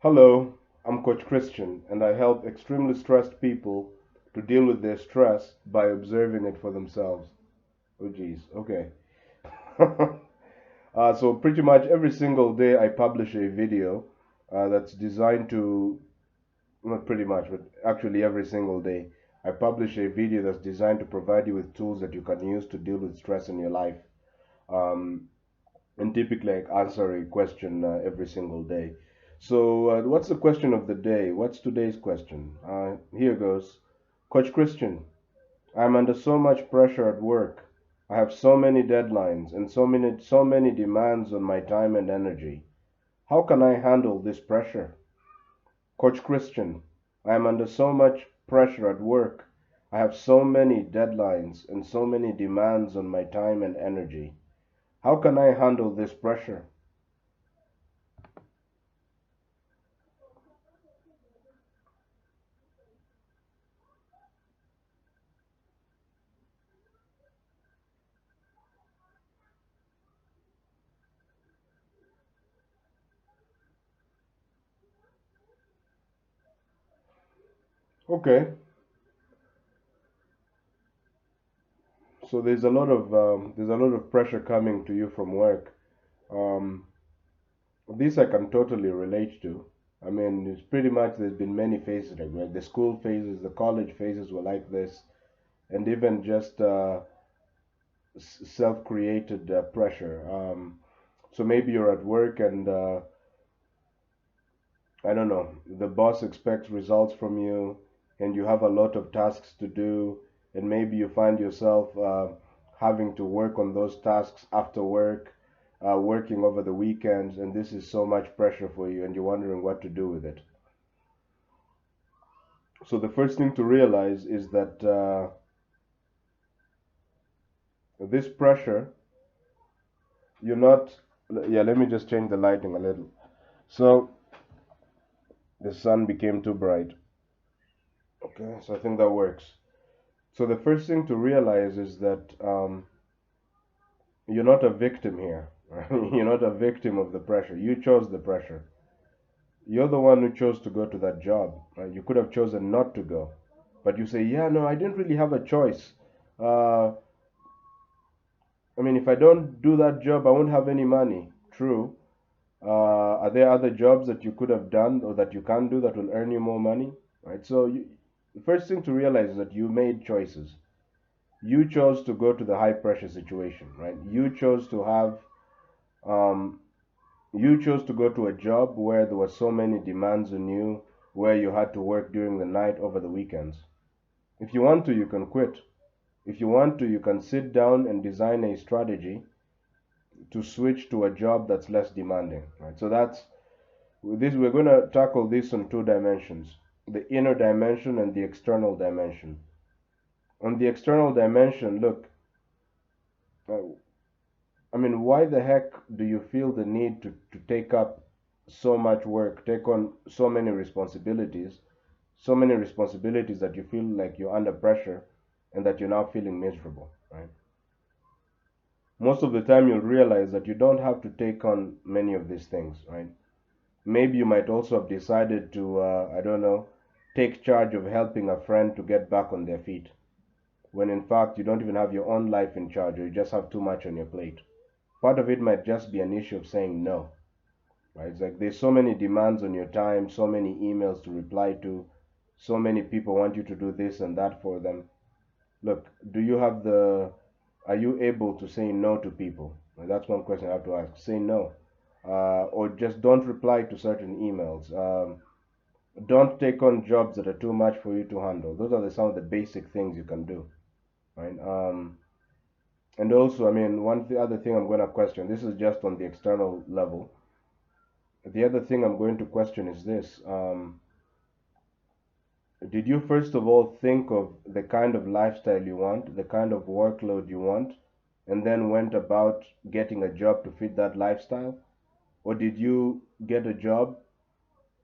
Hello, I'm Coach Christian, and I help extremely stressed people to deal with their stress by observing it for themselves. Oh, geez. Okay. So, pretty much every single day, I publish a video that's designed to, not pretty much, but actually every single day, I publish a video that's designed to provide you with tools that you can use to deal with stress in your life. Um, and typically I answer a question every single day. So, what's the question of the day? What's today's question? Here goes. Coach Christian, I'm under so much pressure at work. I have so many deadlines and so many demands on my time and energy. How can I handle this pressure? Coach Christian, I am under so much pressure at work. I have so many deadlines and so many demands on my time and energy. How can I handle this pressure? Okay, so there's a lot of pressure coming to you from work. Um, this I can totally relate to. I mean, it's pretty much there's been many phases like the school phases, the college phases were like this, and even just self-created pressure. So maybe you're at work and I don't know, the boss expects results from you, and you have a lot of tasks to do, and maybe you find yourself having to work on those tasks after work, working over the weekends, and this is so much pressure for you, and you're wondering what to do with it. So the first thing to realize is that this pressure, you're not. Yeah, let me just change the lighting a little. So the sun became too bright. Okay, so I think that works. So the first thing to realize is that you're not a victim here. You're not a victim of the pressure. You chose the pressure. You're the one who chose to go to that job. Right? You could have chosen not to go, but you say, "Yeah, no, I didn't really have a choice. Uh, I mean, if I don't do that job, I won't have any money." True. Are there other jobs that you could have done or that you can do that will earn you more money? Right. So the first thing to realize is that you made choices. You chose to go to the high pressure situation. Right. Um, You chose to go to a job where there were so many demands on you, where you had to work during the night over the weekends. If you want to, you can quit. If you want to, you can sit down and design a strategy to switch to a job that's less demanding. Right? So that's with this. We're going to tackle this on two dimensions: the inner dimension and the external dimension. On the external dimension, look, uh, I mean, why the heck do you feel the need to take up so much work, take on so many responsibilities that you feel like you're under pressure and that you're now feeling miserable, right? Most of the time, you'll realize that you don't have to take on many of these things, right? Maybe you might also have decided to, I don't know, take charge of helping a friend to get back on their feet, when in fact you don't even have your own life in charge, or you just have too much on your plate. Part of it might just be an issue of saying no, right? It's like there's so many demands on your time, so many emails to reply to, so many people want you to do this and that for them. Look, do you have the, are you able to say no to people? Well, that's one question I have to ask. Say no. Or just don't reply to certain emails. Don't take on jobs that are too much for you to handle. Those are some of the basic things you can do, right? And also, I mean, other thing I'm going to question, this is just on the external level. The other thing I'm going to question is this. Did you first of all think of the kind of lifestyle you want, the kind of workload you want, and then went about getting a job to fit that lifestyle? Or did you get a job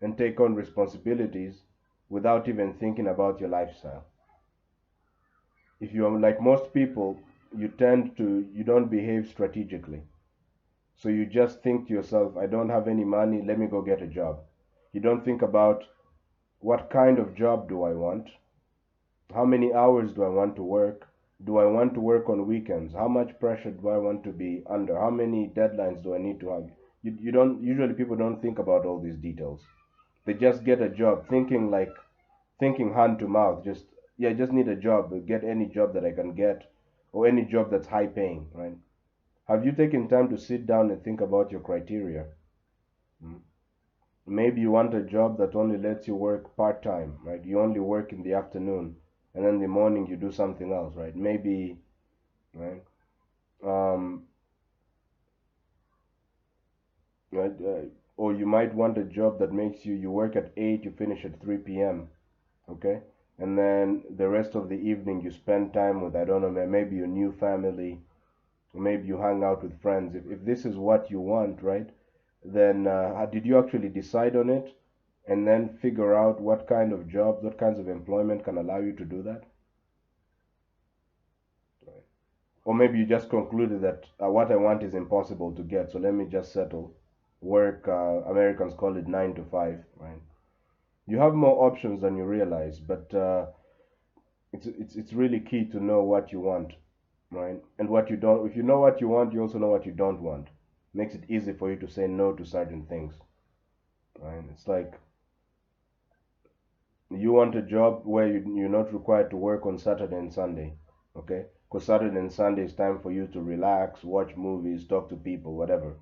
and take on responsibilities without even thinking about your lifestyle? If you are like most people, you don't behave strategically. So you just think to yourself, I don't have any money, let me go get a job. You don't think about what kind of job do I want? How many hours do I want to work? Do I want to work on weekends? How much pressure do I want to be under? How many deadlines do I need to have? You don't usually people don't think about all these details. They just get a job thinking hand to mouth, just yeah, just need a job, get any job that I can get or any job that's high paying, right? Have you taken time to sit down and think about your criteria? Hmm? Maybe you want a job that only lets you work part time, right? You only work in the afternoon and then in the morning you do something else, right? Maybe, right? Um, right? Or you might want a job that makes you work at 8, you finish at 3 p.m., okay? And then the rest of the evening you spend time with, I don't know, maybe your new family, maybe you hang out with friends. If this is what you want, right? Then did you actually decide on it and then figure out what kind of jobs, what kinds of employment can allow you to do that? Right. Or maybe you just concluded that what I want is impossible to get, so let me just settle, work, Americans call it 9 to 5, right? You have more options than you realize, but it's really key to know what you want, right? And what you don't. If you know what you want, you also know what you don't want. Makes it easy for you to say no to certain things, right? It's like you want a job where you're not required to work on Saturday and Sunday, okay? Because Saturday and Sunday is time for you to relax, watch movies, talk to people, whatever.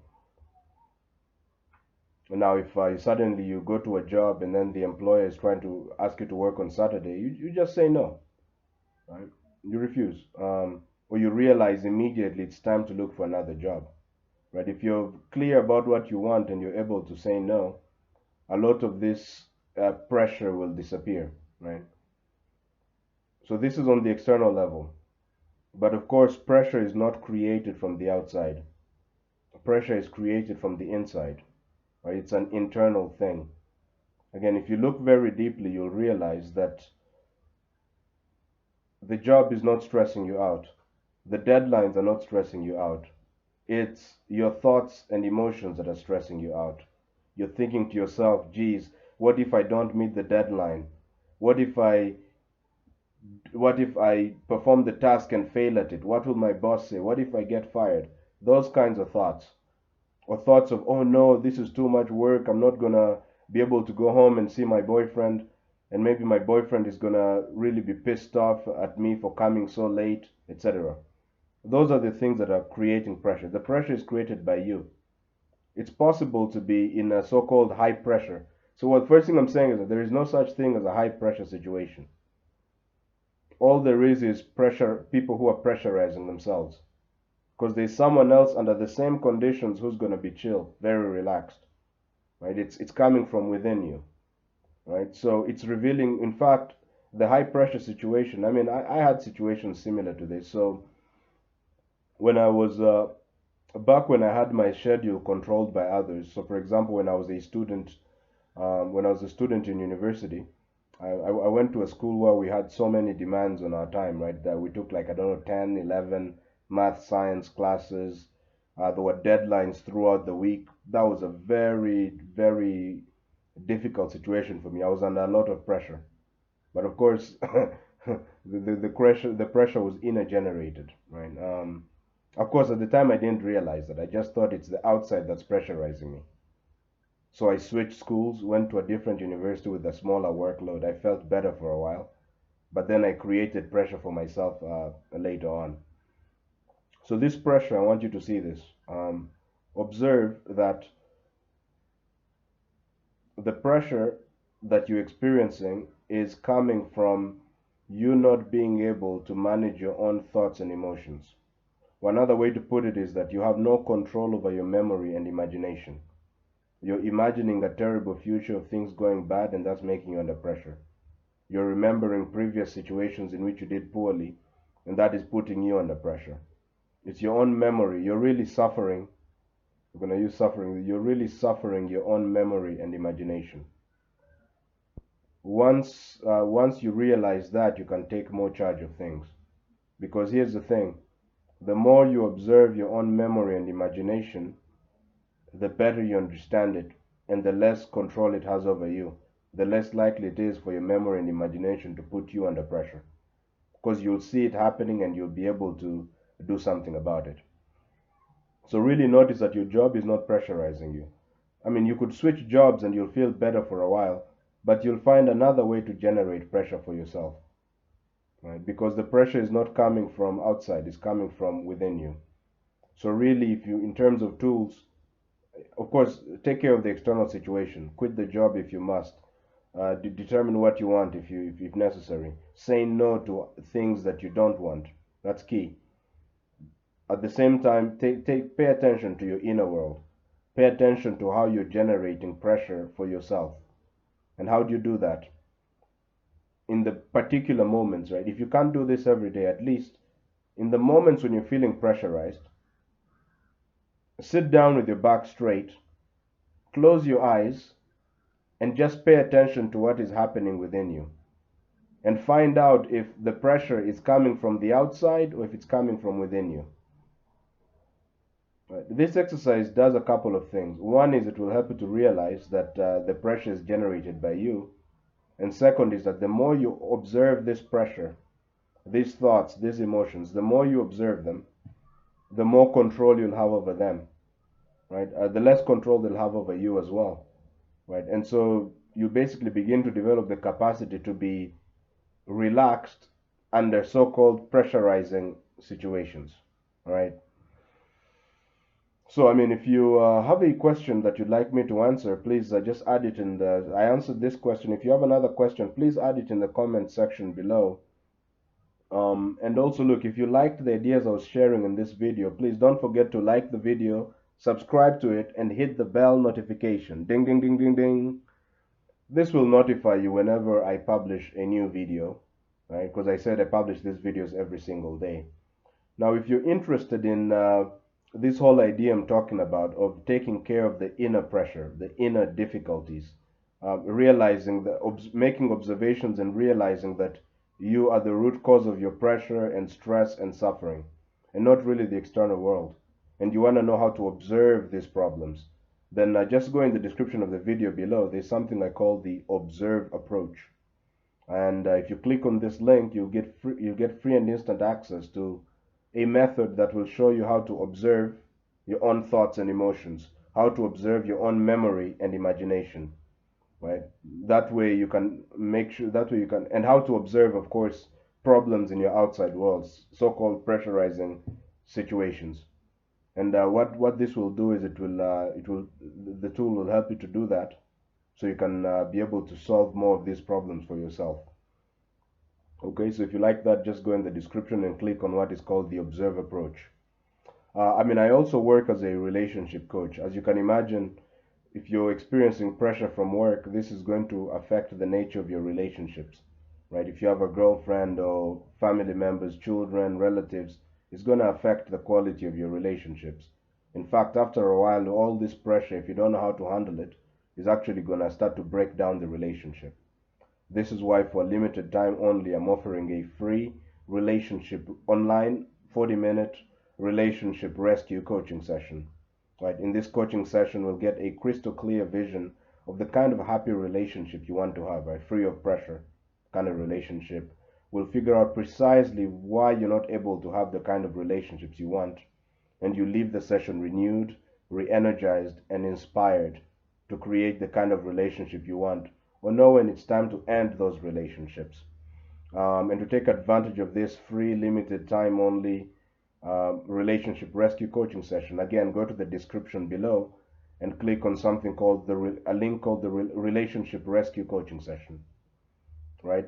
Now, if suddenly you go to a job and then the employer is trying to ask you to work on Saturday, you just say no, right? You refuse, or you realize immediately it's time to look for another job, right? If you're clear about what you want and you're able to say no, a lot of this pressure will disappear, right? So this is on the external level. But of course, pressure is not created from the outside. Pressure is created from the inside, right? It's an internal thing. Again, if you look very deeply, you'll realize that the job is not stressing you out. The deadlines are not stressing you out. It's your thoughts and emotions that are stressing you out. You're thinking to yourself, geez, what if I don't meet the deadline? What if I what if I perform the task and fail at it? What will my boss say? What if I get fired? Those kinds of thoughts. Or thoughts of, oh no, this is too much work. I'm not gonna be able to go home and see my boyfriend. And maybe my boyfriend is gonna really be pissed off at me for coming so late, etc. Those are the things that are creating pressure. The pressure is created by you. It's possible to be in a so-called high pressure. So what first thing I'm saying is that there is no such thing as a high pressure situation. All there is pressure, people who are pressurizing themselves. Because there's someone else under the same conditions who's going to be chill, very relaxed, right? It's coming from within you, right? So it's revealing, in fact, the high pressure situation. I mean, I had situations similar to this. So when I was back when I had my schedule controlled by others. So for example, when I was a student in university, I went to a school where we had so many demands on our time, right? That we took like, I don't know, 10, 11 math, science classes. There were deadlines throughout the week. That was a very, very difficult situation for me. I was under a lot of pressure. But of course, the pressure was inner generated, right? Of course, at the time, I didn't realize that. I just thought it's the outside that's pressurizing me. So I switched schools, went to a different university with a smaller workload. I felt better for a while, but then I created pressure for myself later on. So this pressure, I want you to see this. Observe that the pressure that you're experiencing is coming from you not being able to manage your own thoughts and emotions. Or another way to put it is that you have no control over your memory and imagination. You're imagining a terrible future of things going bad, and that's making you under pressure. You're remembering previous situations in which you did poorly, and that is putting you under pressure. It's your own memory. You're really suffering. We're going to use suffering. You're really suffering your own memory and imagination. Once you realize that, you can take more charge of things. Because here's the thing: the more you observe your own memory and imagination, the better you understand it. and the less control it has over you, the less likely it is for your memory and imagination to put you under pressure, because you'll see it happening and you'll be able to do something about it. So really notice that your job is not pressurizing you. I mean, you could switch jobs and you'll feel better for a while, but you'll find another way to generate pressure for yourself, right? Because the pressure is not coming from outside, it's coming from within you. So really, if you, in terms of tools, of course, take care of the external situation. Quit the job if you must. Determine what you want if necessary. Say no to things that you don't want. That's key. At the same time, pay attention to your inner world. Pay attention to how you're generating pressure for yourself. And how do you do that? In the particular moments, right? If you can't do this every day, at least in the moments when you're feeling pressurized, sit down with your back straight, close your eyes, and just pay attention to what is happening within you. And find out if the pressure is coming from the outside or if it's coming from within you. Right. This exercise does a couple of things. One is it will help you to realize that the pressure is generated by you. And second is that the more you observe this pressure, these thoughts, these emotions, the more you observe them, the more control you'll have over them, right? The less control they'll have over you as well, right? And so you basically begin to develop the capacity to be relaxed under so-called pressurizing situations, right? So, I mean, if you have a question that you'd like me to answer, please just add it in the. I answered this question. If you have another question, please add it in the comment section below. And also, look, if you liked the ideas I was sharing in this video, please don't forget to like the video, subscribe to it, and hit the bell notification. Ding, ding, ding, ding, ding. This will notify you whenever I publish a new video, right? Because I said I publish these videos every single day. Now, if you're interested in this whole idea I'm talking about of taking care of the inner pressure, the inner difficulties, realizing that, making observations and realizing that you are the root cause of your pressure and stress and suffering, and not really the external world, and you want to know how to observe these problems, then just go in the description of the video below. There's something I call the Observe approach. And if you click on this link, you'll get free and instant access to a method that will show you how to observe your own thoughts and emotions, how to observe your own memory and imagination, right? That way you can make sure, that way you can, and how to observe, of course, problems in your outside world, so-called pressurizing situations. And what this will do is the tool will help you to do that, so you can be able to solve more of these problems for yourself. Okay, so if you like that, just go in the description and click on what is called the Observe approach. I mean, I also work as a relationship coach. As you can imagine, if you're experiencing pressure from work, this is going to affect the nature of your relationships, right? If you have a girlfriend or family members, children, relatives, it's going to affect the quality of your relationships. In fact, after a while, all this pressure, if you don't know how to handle it, is actually going to start to break down the relationship. This is why for a limited time only, I'm offering a free relationship online 40-minute relationship rescue coaching session. Right? In this coaching session, we'll get a crystal clear vision of the kind of happy relationship you want to have, right? Free of pressure kind of relationship. We'll figure out precisely why you're not able to have the kind of relationships you want, and you leave the session renewed, re-energized, and inspired to create the kind of relationship you want, or know when it's time to end those relationships. And to take advantage of this free, limited time only relationship rescue coaching session, again, go to the description below and click on something called a link called the relationship rescue coaching session. Right?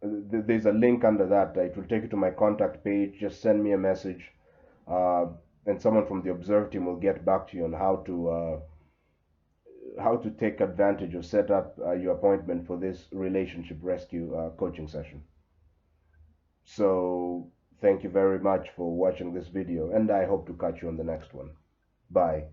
There's a link under that. It will take you to my contact page. Just send me a message, and someone from the Observe team will get back to you on how to take advantage or set up your appointment for this relationship rescue coaching session. So thank you very much for watching this video, and I hope to catch you on the next one. Bye.